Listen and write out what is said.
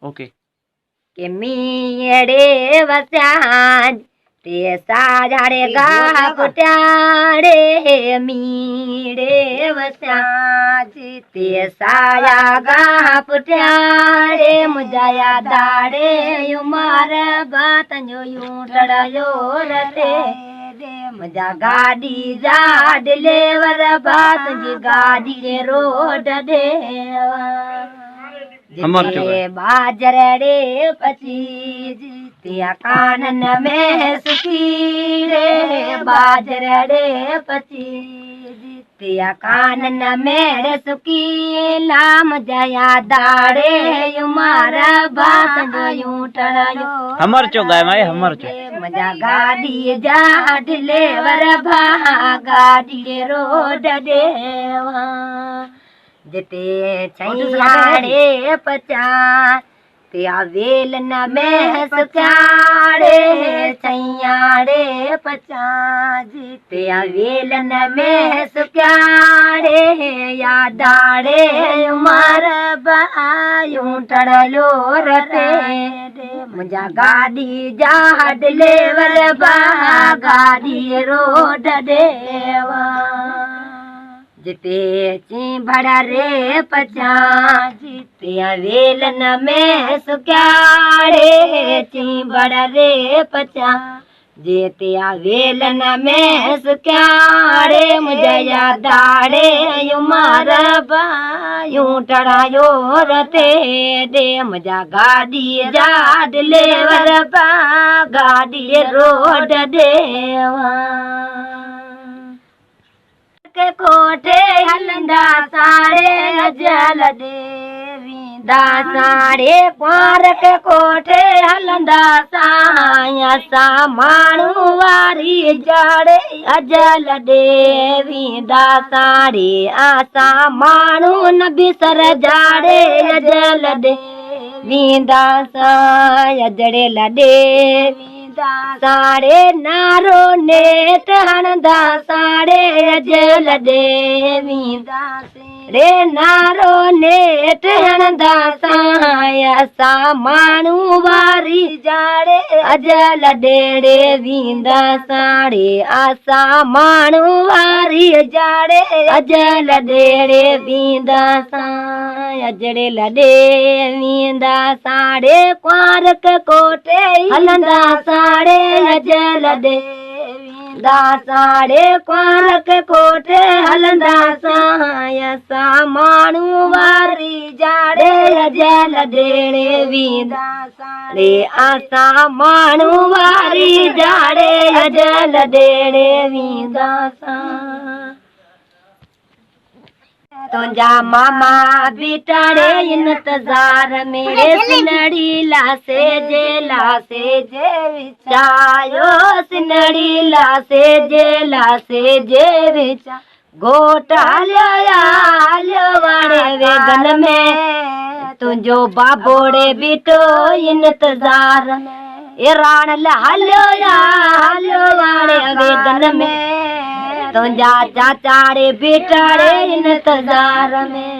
okay के मीड़े वस्यान ते साजारे गा पुट्याड़े मीड़े वस्यान ते साया गा पुट्याड़े मुजाया दाड़े युमार बात जो यूं टड़ायो रते मुझा गाड़ी जा डिलेवर बात जी गाड़ी रोड देवा बाजरे पची जितिया कानन में सुखीरे बाजरे पची जितिया कानन में सुखी लाम जया दाड़े युमारा बात यूं टड़ायो हमर चो गाय माए हमर चो मजा गाड़ी जा डिलेवर भा गाड़ी रोड देवा जिते छैयाड़े पचान त्या वेल न में सुचाड़े छैयाड़े पचान जिते वेल न में सुचाड़े यादाड़े उमर बायूं टड़लो रते मुझा गाड़ी जा डिलेवर बा गाड़ी रोड देवा जिते चिंभड़ा रे पचान जिते वेल न में सुक्याड़े चिंभड़ा रे पचान जिते वेल न में सुक्याड़े मुझया दाड़े युमार बायूं टड़ायो रते दे मुझा गाड़ी जा डिलेवर बा गाड़ी रोड देवा के कोठे हलंदा साड़े अजल देवी दा साड़े पार के कोठे हलंदा साया सा माण्हू वारी जाड़े अजल देवी दा साड़े आसा माण्हू न बिसर जाड़े अजल देवी दा साया जड़े लडे साड़े नारो नेट हणदा साड़े अजल देवी रे नारो नेट हणदा साया सा माण्हू वारी जाड़े अजल डेड़े वींदा साड़े आसा माण्हू वारी जाड़े अजल डेड़े वींदा साया जड़े लडे वींदा साड़े कुंवार के कोठे हलंदा साड़े अजल देवींदा साड़े कुंवार के कोठे हलंदा साया सा माण्हू वारी जाड़े अजल डेड़े वींदा साड़े आसा माण्हू वारी जाड़े अजल डेड़े वींदा सा तुझा मामा बिटाड़े इंतजार मेरे सिनड़ी लासे जे विचायो सिनड़ी लासे जे विचा गोटा लियो वाणे वेगन में तुझो बाबोड़े बिटो इंतजार ए राण हलो वाणे वेगन में तुझा चाचाड़े बिटाड़े इंतजार में